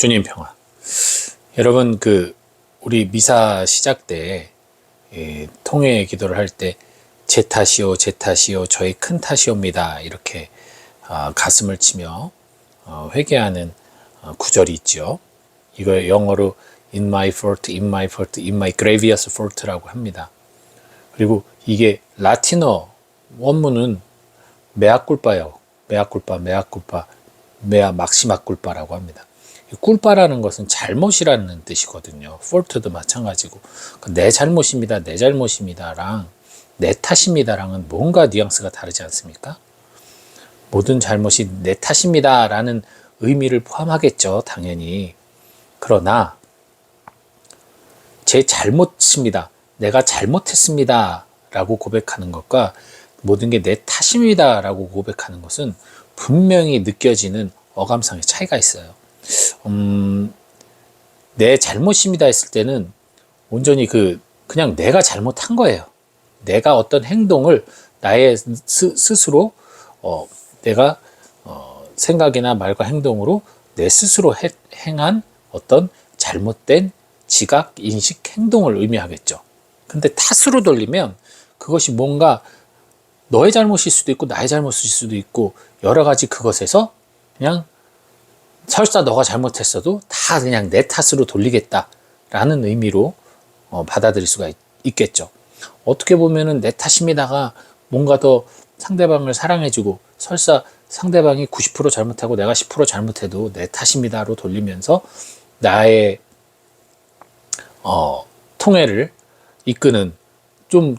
주님 평화. 여러분, 우리 미사 시작 때 통회 기도를 할 때 제 탓이요 제 탓이요 저의 큰 탓이옵니다, 이렇게 가슴을 치며 회개하는 구절이 있죠. 이걸 영어로 in my fault, in my fault, in my grievous fault라고 합니다. 그리고 이게 라틴어 원문은 메아 꿀빠요. 메아 꿀빠, 메아 꿀빠, 메아 막시마 꿀빠라고 합니다. 꿀빠라는 것은 잘못이라는 뜻이거든요. fault도 마찬가지고, 내 잘못입니다, 내 잘못입니다랑 내 탓입니다랑은 뭔가 뉘앙스가 다르지 않습니까? 모든 잘못이 내 탓입니다라는 의미를 포함하겠죠, 당연히. 그러나 제 잘못입니다, 내가 잘못했습니다 라고 고백하는 것과 모든 게 내 탓입니다 라고 고백하는 것은 분명히 느껴지는 어감상의 차이가 있어요. 내 잘못입니다 했을 때는 온전히 그냥 내가 잘못한 거예요. 내가 어떤 행동을 나의 스스로 내가 생각이나 말과 행동으로 내 스스로 행한 어떤 잘못된 지각, 인식, 행동을 의미하겠죠. 근데 탓으로 돌리면 그것이 뭔가 너의 잘못일 수도 있고 나의 잘못일 수도 있고 여러 가지 그것에서 그냥 설사 너가 잘못했어도 다 그냥 내 탓으로 돌리겠다라는 의미로 받아들일 수가 있겠죠. 어떻게 보면은 내 탓입니다가 뭔가 더 상대방을 사랑해주고, 설사 상대방이 90% 잘못하고 내가 10% 잘못해도 내 탓입니다로 돌리면서 나의 통해를 이끄는 좀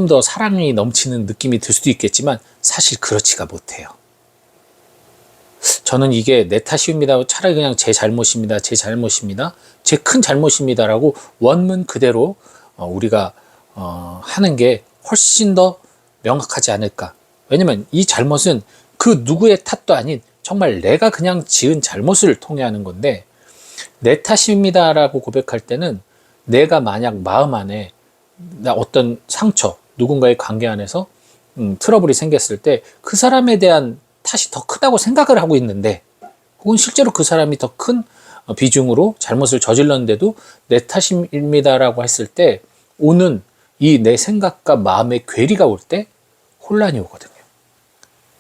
더 사랑이 넘치는 느낌이 들 수도 있겠지만 사실 그렇지가 못해요. 저는 이게 내 탓입니다, 차라리 그냥 제 잘못입니다, 제 잘못입니다, 제 큰 잘못입니다라고 원문 그대로 우리가 하는 게 훨씬 더 명확하지 않을까. 왜냐면 이 잘못은 그 누구의 탓도 아닌 정말 내가 그냥 지은 잘못을 통해하는 건데, 내 탓입니다라고 고백할 때는 내가 만약 마음 안에 어떤 상처, 누군가의 관계 안에서 트러블이 생겼을 때 그 사람에 대한 탓이 더 크다고 생각을 하고 있는데, 혹은 실제로 그 사람이 더 큰 비중으로 잘못을 저질렀는데도 내 탓입니다라고 했을 때 오는 이 내 생각과 마음의 괴리가 올 때 혼란이 오거든요.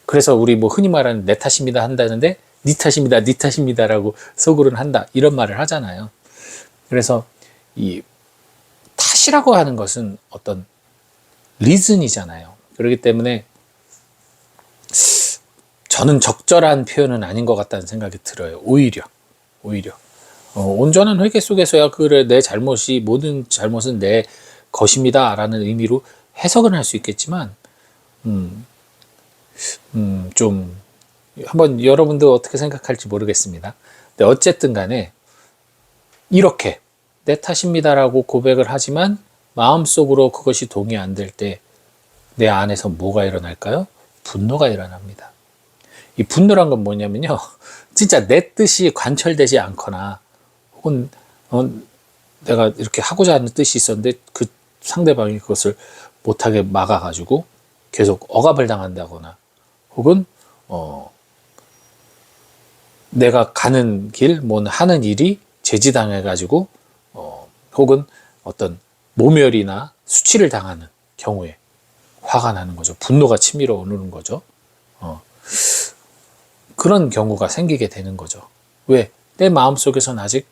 그래서 우리 흔히 말하는 내 탓입니다 한다는데 니 탓입니다, 니 탓입니다라고 속으로는 한다, 이런 말을 하잖아요. 그래서 이 탓이라고 하는 것은 어떤 리즌이잖아요. 그렇기 때문에 저는 적절한 표현은 아닌 것 같다는 생각이 들어요. 오히려 온전한 회개 속에서야 그래, 내 잘못이, 모든 잘못은 내 것입니다 라는 의미로 해석은 할 수 있겠지만 좀 한번 여러분도 어떻게 생각할지 모르겠습니다. 근데 어쨌든 간에 이렇게 내 탓입니다라고 고백을 하지만 마음속으로 그것이 동의 안 될 때 내 안에서 뭐가 일어날까요? 분노가 일어납니다. 이 분노란 건 뭐냐면요, 진짜 내 뜻이 관철되지 않거나, 혹은 내가 이렇게 하고자 하는 뜻이 있었는데 그 상대방이 그것을 못하게 막아가지고 계속 억압을 당한다거나, 혹은 내가 가는 길, 하는 일이 제지당해가지고 혹은 어떤 모멸이나 수치를 당하는 경우에 화가 나는 거죠. 분노가 치밀어 오르는 거죠. 그런 경우가 생기게 되는 거죠. 왜? 내 마음속에서는 아직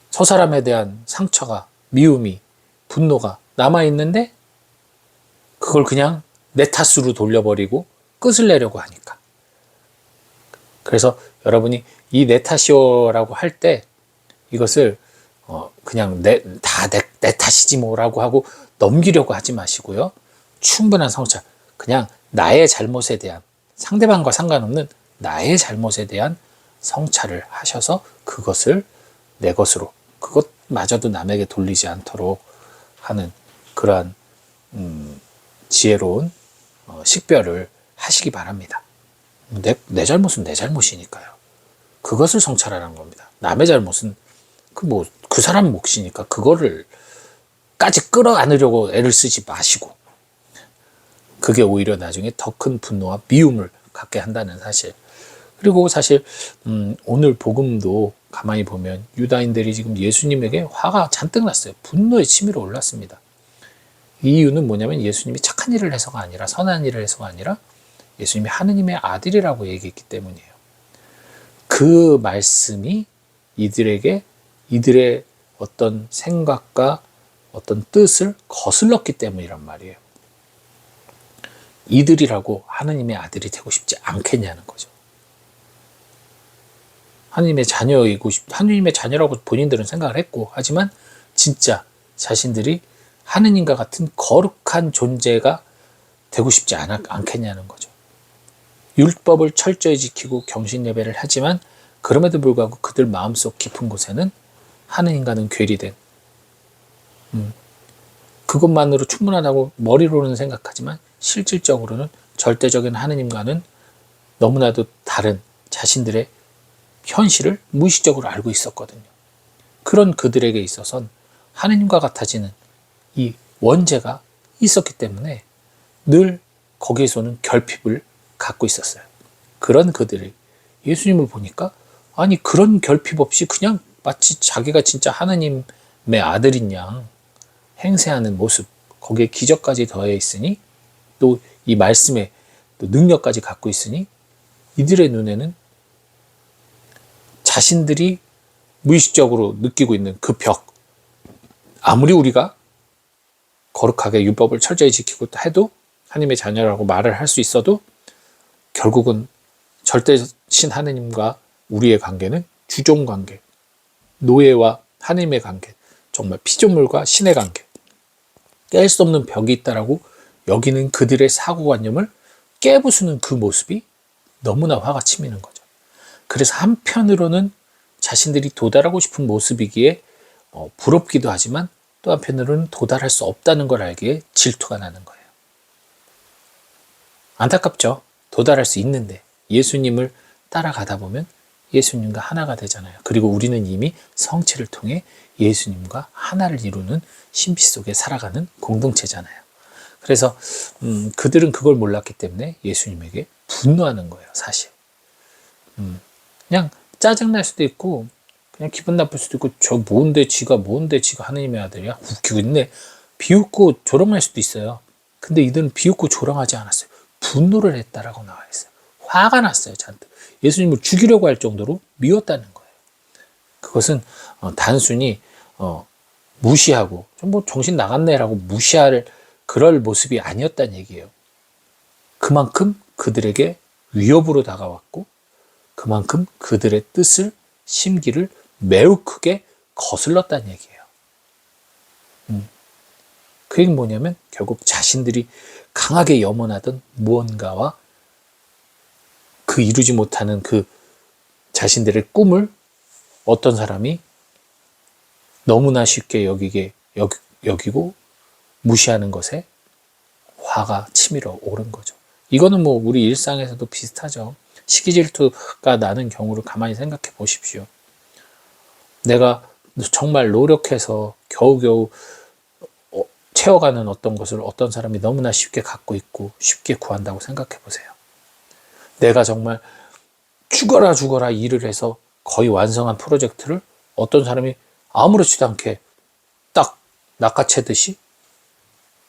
저 사람에 대한 상처가, 미움이, 분노가 남아있는데 그걸 그냥 내 탓으로 돌려버리고 끝을 내려고 하니까. 그래서 여러분이 이 내 탓이요라고 할 때 이것을 그냥 내 탓이지 뭐라고 하고 넘기려고 하지 마시고요. 충분한 성찰, 그냥 나의 잘못에 대한, 상대방과 상관없는 나의 잘못에 대한 성찰을 하셔서 그것을 내 것으로, 그것마저도 남에게 돌리지 않도록 하는 그러한 지혜로운 식별을 하시기 바랍니다. 내 잘못은 내 잘못이니까요. 그것을 성찰하라는 겁니다. 남의 잘못은 그 사람 몫이니까 그거를 까지 끌어안으려고 애를 쓰지 마시고, 그게 오히려 나중에 더 큰 분노와 미움을 갖게 한다는 사실, 그리고 사실 오늘 복음도 가만히 보면 유다인들이 지금 예수님에게 화가 잔뜩 났어요. 분노의 치밀어 올랐습니다. 이 이유는 뭐냐면 예수님이 착한 일을 해서가 아니라 선한 일을 해서가 아니라 예수님이 하느님의 아들이라고 얘기했기 때문이에요. 그 말씀이 이들에게 이들의 어떤 생각과 어떤 뜻을 거슬렀기 때문이란 말이에요. 이들이라고 하느님의 아들이 되고 싶지 않겠냐는 거죠. 하느님의 자녀라고 본인들은 생각을 했고, 하지만 진짜 자신들이 하느님과 같은 거룩한 존재가 되고 싶지 않겠냐는 거죠. 율법을 철저히 지키고 경신 예배를 하지만 그럼에도 불구하고 그들 마음속 깊은 곳에는 하느님과는 괴리된 그것만으로 충분하다고 머리로는 생각하지만 실질적으로는 절대적인 하느님과는 너무나도 다른 자신들의 현실을 무의식적으로 알고 있었거든요. 그런 그들에게 있어선 하느님과 같아지는 이 원죄가 있었기 때문에 늘 거기에서는 결핍을 갖고 있었어요. 그런 그들이 예수님을 보니까 아니 그런 결핍 없이 그냥 마치 자기가 진짜 하느님의 아들인 양 행세하는 모습, 거기에 기적까지 더해 있으니 또 이 말씀에 또 능력까지 갖고 있으니 이들의 눈에는 자신들이 무의식적으로 느끼고 있는 그 벽, 아무리 우리가 거룩하게 율법을 철저히 지키고 해도 하나님의 자녀라고 말을 할 수 있어도 결국은 절대신 하느님과 우리의 관계는 주종 관계, 노예와 하느님의 관계, 정말 피조물과 신의 관계, 깰 수 없는 벽이 있다라고 여기는 그들의 사고관념을 깨부수는 그 모습이 너무나 화가 치미는 거죠. 그래서 한편으로는 자신들이 도달하고 싶은 모습이기에 부럽기도 하지만 또 한편으로는 도달할 수 없다는 걸 알기에 질투가 나는 거예요. 안타깝죠. 도달할 수 있는데 예수님을 따라가다 보면 예수님과 하나가 되잖아요. 그리고 우리는 이미 성체를 통해 예수님과 하나를 이루는 신비 속에 살아가는 공동체잖아요. 그래서 그들은 그걸 몰랐기 때문에 예수님에게 분노하는 거예요. 사실 그냥 짜증날 수도 있고 그냥 기분 나쁠 수도 있고 저 뭔데 지가 하느님의 아들이야? 웃기고 있네. 비웃고 조롱할 수도 있어요. 근데 이들은 비웃고 조롱하지 않았어요. 분노를 했다라고 나와 있어요. 화가 났어요. 잔뜩. 예수님을 죽이려고 할 정도로 미웠다는 거예요. 그것은 단순히 무시하고 뭐 정신 나갔네라고 무시할 그럴 모습이 아니었다는 얘기예요. 그만큼 그들에게 위협으로 다가왔고 그만큼 그들의 뜻을 심기를 매우 크게 거슬렀다는 얘기예요. 그 얘기는 뭐냐면 결국 자신들이 강하게 염원하던 무언가와 그 이루지 못하는 그 자신들의 꿈을 어떤 사람이 너무나 쉽게 여기고 무시하는 것에 화가 치밀어 오른 거죠. 이거는 뭐 우리 일상에서도 비슷하죠. 시기 질투가 나는 경우를 가만히 생각해 보십시오. 내가 정말 노력해서 겨우겨우 채워가는 어떤 것을 어떤 사람이 너무나 쉽게 갖고 있고 쉽게 구한다고 생각해 보세요. 내가 정말 죽어라 일을 해서 거의 완성한 프로젝트를 어떤 사람이 아무렇지도 않게 딱 낚아채듯이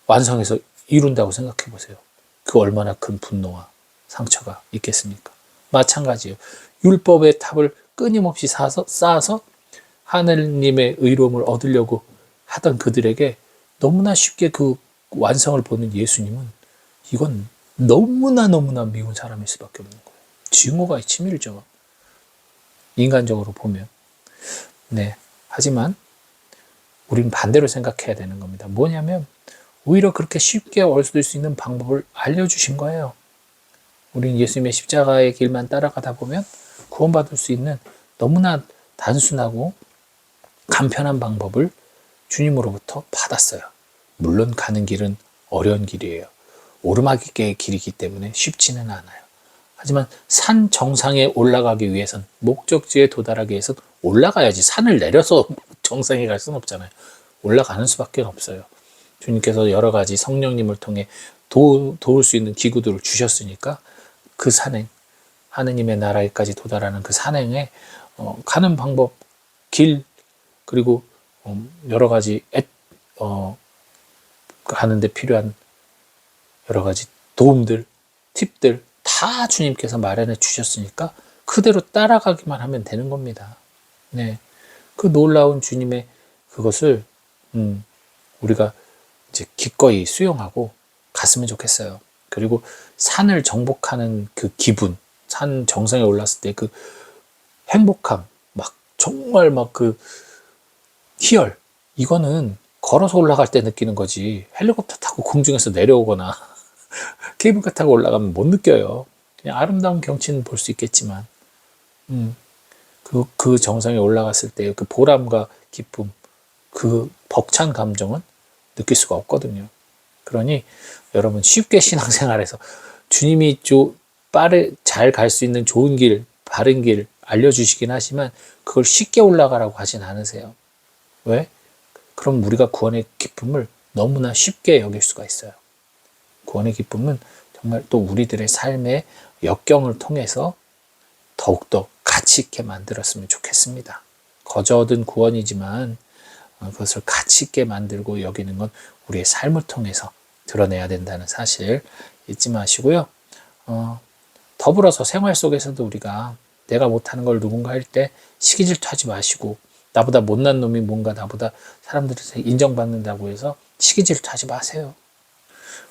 완성해서 이룬다고 생각해 보세요. 그 얼마나 큰 분노와 상처가 있겠습니까? 마찬가지예요. 율법의 탑을 끊임없이 쌓아서 하느님의 의로움을 얻으려고 하던 그들에게 너무나 쉽게 그 완성을 보는 예수님은 이건 너무나 미운 사람일 수밖에 없는 거예요. 증오가 치밀죠. 인간적으로 보면. 네. 하지만 우리는 반대로 생각해야 되는 겁니다. 뭐냐면 오히려 그렇게 쉽게 얻을 수 있는 방법을 알려주신 거예요. 우리는 예수님의 십자가의 길만 따라가다 보면 구원받을 수 있는 너무나 단순하고 간편한 방법을 주님으로부터 받았어요. 물론 가는 길은 어려운 길이에요. 오르막의 길이기 때문에 쉽지는 않아요. 하지만 산 정상에 올라가기 위해선 목적지에 도달하기 위해선 올라가야지. 산을 내려서 정상에 갈 수는 없잖아요. 올라가는 수밖에 없어요. 주님께서 여러 가지 성령님을 통해 도울 수 있는 기구들을 주셨으니까 그 산행 하느님의 나라에까지 도달하는 그 산행에 가는 방법, 길, 그리고 여러 가지 하는데 필요한 여러 가지 도움들, 팁들 다 주님께서 마련해 주셨으니까 그대로 따라가기만 하면 되는 겁니다. 네, 그 놀라운 주님의 그것을 우리가 이제 기꺼이 수용하고 갔으면 좋겠어요. 그리고 산을 정복하는 그 기분, 산 정상에 올랐을 때 그 행복함, 막 정말 막 그 희열, 이거는 걸어서 올라갈 때 느끼는 거지 헬리콥터 타고 공중에서 내려오거나 케이블카 타고 올라가면 못 느껴요. 그냥 아름다운 경치는 볼 수 있겠지만 그 정상에 올라갔을 때 그 보람과 기쁨, 그 벅찬 감정은 느낄 수가 없거든요. 그러니 여러분 쉽게 신앙생활에서 주님이 잘 갈 수 있는 좋은 길, 바른 길 알려주시긴 하지만 그걸 쉽게 올라가라고 하진 않으세요. 왜? 그럼 우리가 구원의 기쁨을 너무나 쉽게 여길 수가 있어요. 구원의 기쁨은 정말 또 우리들의 삶의 역경을 통해서 더욱더 가치 있게 만들었으면 좋겠습니다. 거저 얻은 구원이지만 그것을 가치 있게 만들고 여기는 건 우리의 삶을 통해서 드러내야 된다는 사실 잊지 마시고요. 더불어서 생활 속에서도 우리가 내가 못하는 걸 누군가 할 때 시기 질투하지 마시고, 나보다 못난 놈이 뭔가 나보다 사람들한테 인정받는다고 해서 시기 질투하지 마세요.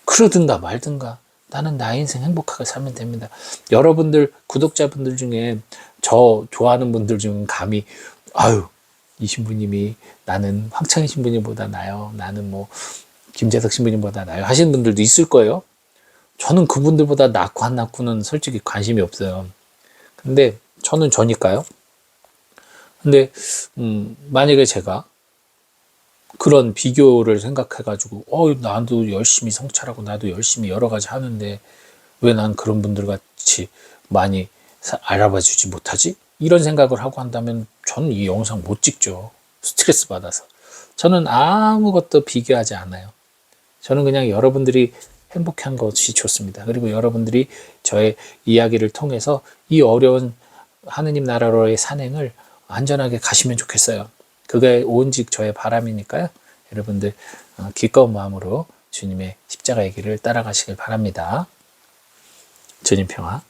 그러든가 말든가 나는 나의 인생 행복하게 살면 됩니다. 여러분들 구독자분들 중에 저 좋아하는 분들 중에 감히 아유 이 신부님이 나는 황창희 신부님보다 나요, 나는 뭐 김재석 신부님보다 나요 하시는 분들도 있을 거예요. 저는 그분들보다 낫고 안 낫고는 솔직히 관심이 없어요. 근데 저는 저니까요. 근데 만약에 제가 그런 비교를 생각해가지고 나도 열심히 성찰하고 나도 열심히 여러 가지 하는데 왜 난 그런 분들 같이 많이 알아봐 주지 못하지? 이런 생각을 하고 한다면 저는 이 영상 못 찍죠. 스트레스 받아서. 저는 아무것도 비교하지 않아요. 저는 그냥 여러분들이 행복한 것이 좋습니다. 그리고 여러분들이 저의 이야기를 통해서 이 어려운 하느님 나라로의 산행을 안전하게 가시면 좋겠어요. 그게 오직 저의 바람이니까요. 여러분들 기꺼운 마음으로 주님의 십자가의 길을 따라가시길 바랍니다. 주님 평화.